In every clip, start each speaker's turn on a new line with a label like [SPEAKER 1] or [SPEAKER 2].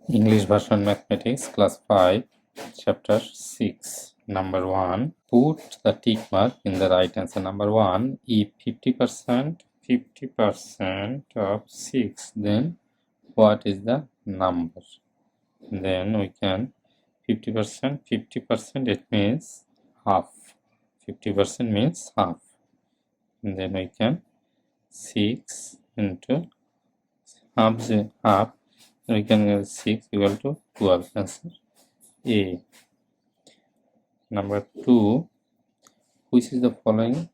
[SPEAKER 1] English version mathematics class 5 chapter 6 number 1. Put the tick mark in the right answer. Number 1, if 50% of 6, then what is the number? Then we can 50% it means half. 50% means half. And then we can 6 into half, we can get 6 equal to 12. Answer A. Number 2, which is the following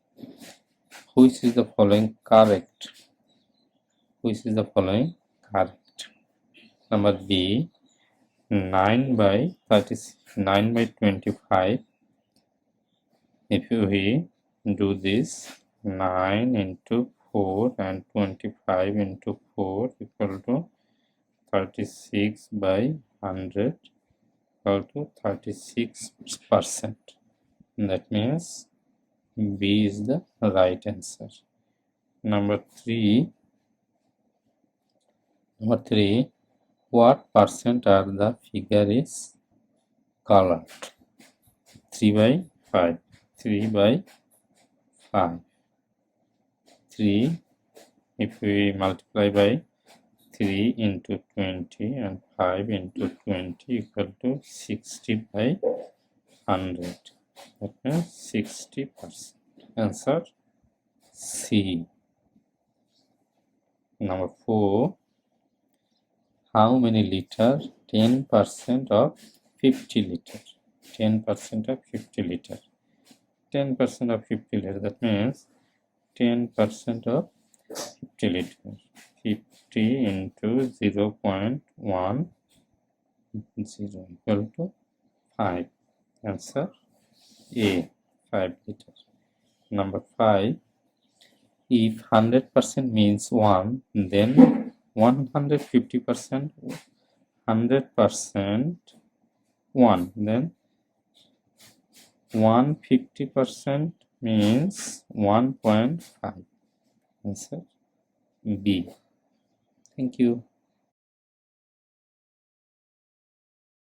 [SPEAKER 1] correct? Which is the following correct? Number B, 9 by 25. If we do this, 9 into 4 and 25 into 4 equal to 36 by 100 equal to 36%. That means B is the right answer. Number 3, what percent of the figure is colored? 3 by 5. 3, if we multiply by 3 into 20 and 5 into 20 equal to 60 by 100. That means 60%. Answer C. Number 4, how many liter? 10% of 50 liter. 10% of 50 liter. 10% of 50 liter. That means 10% of 50 liter. 50 into 0.10 equal to 5. Answer A, 5 liter. Number 5, if 100% means 1, then 150%, 100% 1, then 150% means 1.5. Answer B. Thank you.